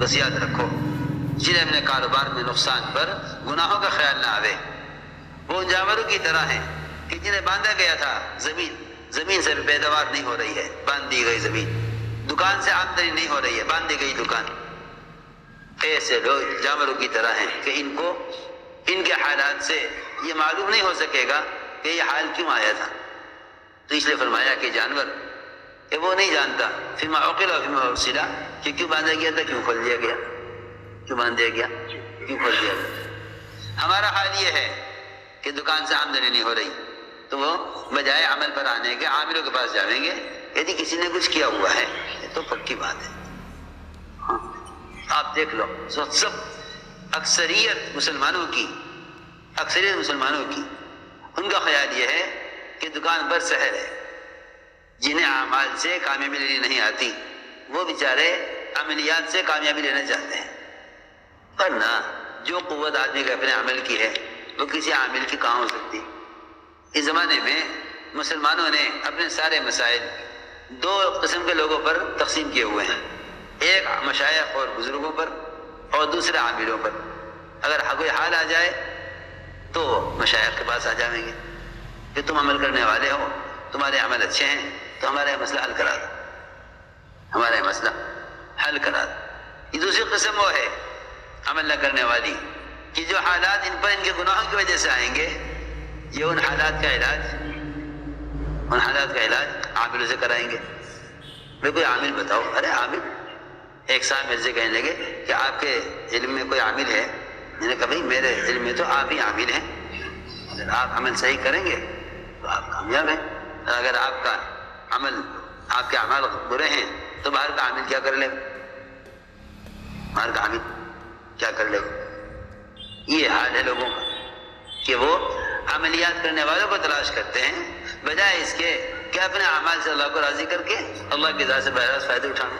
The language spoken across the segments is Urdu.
بس یاد رکھو جنہیں اپنے کاروبار میں نقصان پر گناہوں کا خیال نہ آوے، وہ ان جانوروں کی طرح ہیں کہ جنہیں باندھا گیا تھا، زمین سے پیداوار نہیں ہو رہی ہے، باندھ دی گئی زمین، دکان سے آمدنی نہیں ہو رہی ہے، باندھ دی گئی دکان۔ ایسے لوگ جانوروں کی طرح ہیں کہ ان کے حالات سے یہ معلوم نہیں ہو سکے گا کہ یہ حال کیوں آیا تھا۔ تو اس لیے فرمایا کہ جانور کہ وہ نہیں جانتا فیما عقل و فیما ارسل، کہ کیوں باندھا گیا تھا، کیوں کھول دیا گیا، کیوں باندھ دیا گیا، کیوں کھول دیا گیا۔ ہمارا حال یہ ہے کہ دکان سے آمدنی نہیں ہو رہی تو وہ بجائے عمل پر آنے کے عاملوں کے پاس جائیں گے، یدی کسی نے کچھ کیا ہوا ہے، یہ تو پکی بات ہے۔ ہاں آپ دیکھ لو، سب اکثریت مسلمانوں کی ان کا خیال یہ ہے کہ دکان پر سحر ہے۔ جنہیں اعمال سے کامیابی لینی نہیں آتی وہ بیچارے عملیات سے کامیابی لینا چاہتے ہیں، ورنہ جو قوت آدمی کے اپنے عمل کی ہے وہ کسی عامل کی کہاں ہو سکتی۔ اس زمانے میں مسلمانوں نے اپنے سارے مسائل دو قسم کے لوگوں پر تقسیم کیے ہوئے ہیں، ایک مشائخ اور بزرگوں پر اور دوسرے عاملوں پر۔ اگر کوئی حال آ جائے تو مشائخ کے پاس آ جائیں گے کہ تم عمل کرنے والے ہو، تمہارے عمل اچھے ہیں تو ہمارا یہ مسئلہ حل کرا دو، ہمارا یہ مسئلہ حل کرا دو۔ یہ دوسری قسم وہ ہے عمل نہ کرنے والی کہ جو حالات ان پر ان کے گناہوں کی وجہ سے آئیں گے، یہ ان حالات کا علاج عاملوں سے کرائیں گے۔ میں کوئی عامل بتاؤ، ارے عامل، ایک صاحب میرے سے کہنے لگے کہ آپ کے علم میں کوئی عامل ہے؟ میں نے کہا بھائی میرے علم میں تو آپ ہی عامل ہیں، اگر آپ عمل صحیح کریں گے تو آپ کامیاب ہیں، اگر آپ کے اعمال برے ہیں تو باہر کا عامل کیا کر لے گا؟ یہ حال ہے لوگوں کا کہ وہ عملیات کرنے والوں کو تلاش کرتے ہیں بجائے اس کے کہ اپنے اعمال سے اللہ کو راضی کر کے اللہ کی ذات سے براہ راست فائدے اٹھانا۔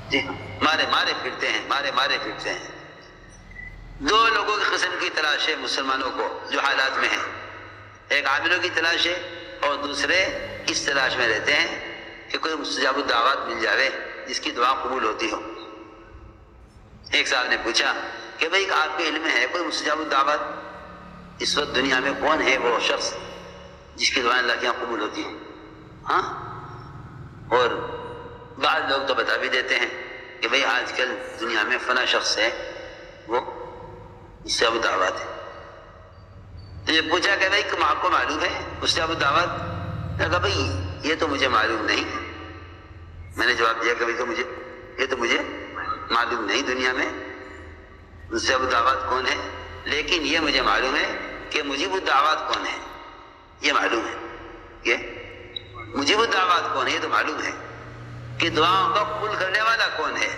جی مارے پھرتے ہیں۔ دو لوگوں کی قسم کی تلاش ہے مسلمانوں کو جو حالات میں ہیں، ایک عاملوں کی تلاش ہے اور دوسرے اس تلاش میں رہتے ہیں کہ کوئی مستجاب الدعوات مل جاوے جس کی دعا قبول ہوتی ہو۔ ایک صاحب نے پوچھا کہ بھئی آپ کے علم میں ہے کوئی مستجاب الدعوات؟ اس وقت دنیا میں کون ہے وہ شخص جس کی دعائیں اللہ کے یہاں قبول ہوتی ہوں؟ ہاں، اور بعض لوگ تو بتا بھی دیتے ہیں کہ بھئی آج کل دنیا میں فلاں شخص ہے وہ مستجاب الدعوات ہے۔ تو یہ پوچھا کہ بھئی آپ کو معلوم ہے مستجاب الدعوات؟ میں نے کہا بھئی یہ تو مجھے معلوم نہیں۔ میں نے جواب دیا کہ یہ تو مجھے معلوم نہیں دنیا میں مستجاب الدعوات کون ہے، لیکن یہ مجھے معلوم ہے کہ مجیب الدعوات کون ہے، یہ معلوم ہے کہ مجیب الدعوات کون ہے، یہ تو معلوم ہے کہ دعاؤں کا قبول کرنے والا کون ہے،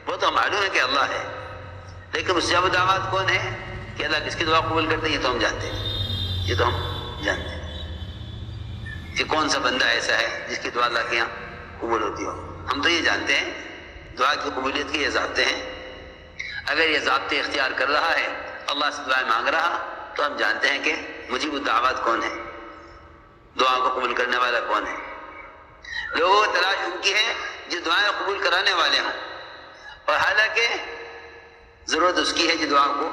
وہ تو معلوم ہے کہ اللہ ہے، لیکن مستجاب الدعوات کون ہے کہ اللہ کس کی دعا قبول کرتے ہیں، یہ تو ہم جانتے ہیں کہ کون سا بندہ ایسا ہے جس کی دعا اللہ کے یہاں قبول ہوتی ہو۔ ہم تو یہ جانتے ہیں دعا کی قبولیت کے یہ ضابطے ہیں، اگر یہ ضابطے اختیار کر رہا ہے، اللہ سے دعائیں مانگ رہا، تو ہم جانتے ہیں کہ مجیب الدعوات کون ہے، دعا کو قبول کرنے والا کون ہے۔ لوگوں کو تلاش ان کی ہے جو دعائیں قبول کرانے والے ہوں، اور حالانکہ ضرورت اس کی ہے جو دعا کو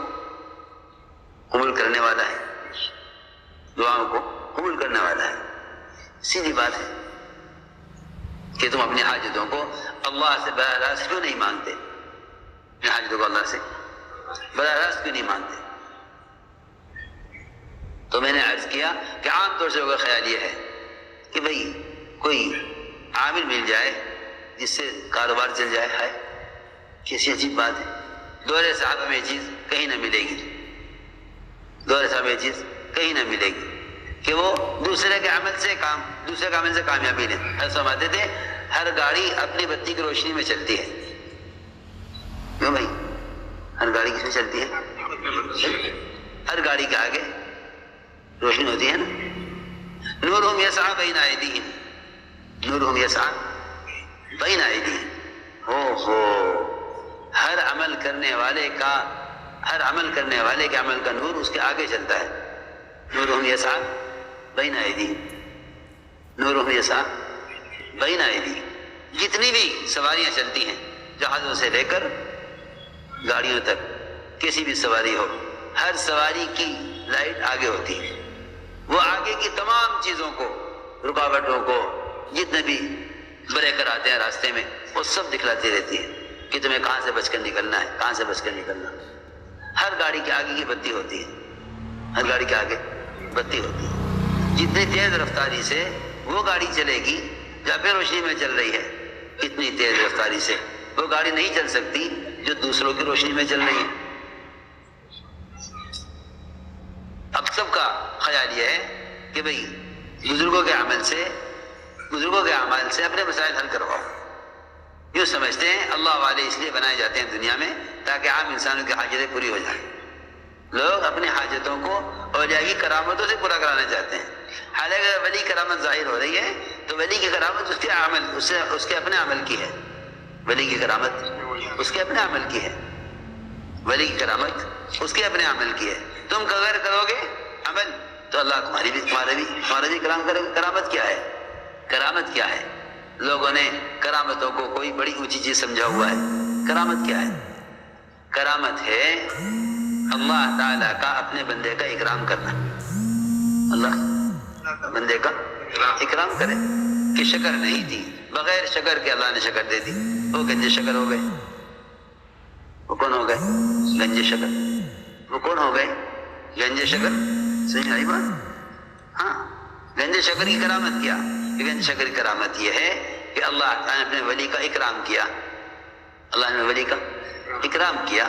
قبول کرنے والا ہے، دعاؤں کو قبول کرنے والا ہے۔ سیدھی بات ہے کہ تم اپنی حاجتوں کو اللہ سے براہ راست کیوں نہیں مانگتے، اپنی حاجتوں کو اللہ سے براہ راست کیوں نہیں مانگتے؟ تو میں نے عرض کیا کہ عام طور سے لوگوں کا خیال یہ ہے کہ بھئی کوئی عامل مل جائے جس سے کاروبار چل جائے، ہے کیسی عجیب بات ہے۔ دور صحابہ میں یہ چیز کہیں نہ ملے گی کہ وہ دوسرے کے عمل سے کامیابی لیں۔ ایسا فرماتے تھے ہر گاڑی اپنی بتی کی روشنی میں چلتی ہے۔ کیوں بھائی؟ ہر گاڑی کس میں چلتی ہے؟ ہر گاڑی کے آگے روشنی ہوتی ہے نا۔ نورہم یسعی بین ایدیہم، نورہم یسعی بین ایدیہم۔ ہر عمل کرنے والے کے عمل کا نور اس کے آگے چلتا ہے۔ نورہم یسعی بین ایدیہم، نورہم یسعی بین ایدیہم۔ جتنی بھی سواریاں چلتی ہیں جہازوں سے لے کر گاڑیوں تک، کسی بھی سواری ہو، ہر سواری کی لائٹ آگے ہوتی ہے، وہ آگے کی تمام چیزوں کو، رکاوٹوں کو، جتنے بھی بریکر آتے ہیں راستے میں، وہ سب دکھلاتی رہتی ہے کہ تمہیں کہاں سے بچ کر نکلنا ہے، کہاں سے بچ کر نکلنا۔ ہر گاڑی کے آگے کی بتی ہوتی ہے، ہر گاڑی کے آگے بتی ہوتی ہے۔ جتنی تیز رفتاری سے وہ گاڑی چلے گی جو اپنی روشنی میں چل رہی ہے، اتنی تیز رفتاری سے وہ گاڑی نہیں چل سکتی جو دوسروں کی روشنی میں چل رہی ہے۔ اب سب کا خیال یہ ہے کہ بھئی بزرگوں کے عمل سے، بزرگوں کے اعمال سے اپنے مسائل حل کرواؤ۔ یوں سمجھتے ہیں اللہ والے اس لیے بنائے جاتے ہیں دنیا میں تاکہ عام انسانوں کی حاجتیں پوری ہو جائیں۔ لوگ اپنی حاجتوں کو اولیاء کی کرامتوں سے پورا کرانا چاہتے ہیں۔ حالانکہ اگر ولی کرامت ظاہر ہو رہی ہے تو ولی کی کرامت اس کے عمل، اس کے اپنے عمل کی ہے۔ ولی کی کرامت اس کے اپنے عمل کی ہے، ولی کی کرامت اس کے اپنے عمل کی ہے۔ تم اگر کرو گے عمل تو اللہ تمہارا بھی کرام کرے گا۔ کرامت کیا ہے؟ کرامت کیا ہے؟ لوگوں نے کرامتوں کو کوئی بڑی اونچی چیز سمجھا ہوا ہے۔ کرامت کیا ہے؟ کرامت ہے اللہ تعالیٰ کا اپنے بندے کا اکرام کرنا۔ اللہ بندے کا اکرام کرے کہ شکر نہیں دی، بغیر شکر کے اللہ نے شکر دے دی، وہ گنجے شکر ہو گئے۔ وہ کون ہو گئے؟ گنجے شکر۔ وہ کون ہو گئے؟ گنجے شکر۔ صحیح آئی بات؟ ہاں، گنجے شکر کی کرامت کیا؟ گنجے شکر کی کرامت یہ ہے کہ اللہ تعالیٰ نے اپنے ولی کا اکرام کیا، اللہ نے ولی کا اکرام کیا۔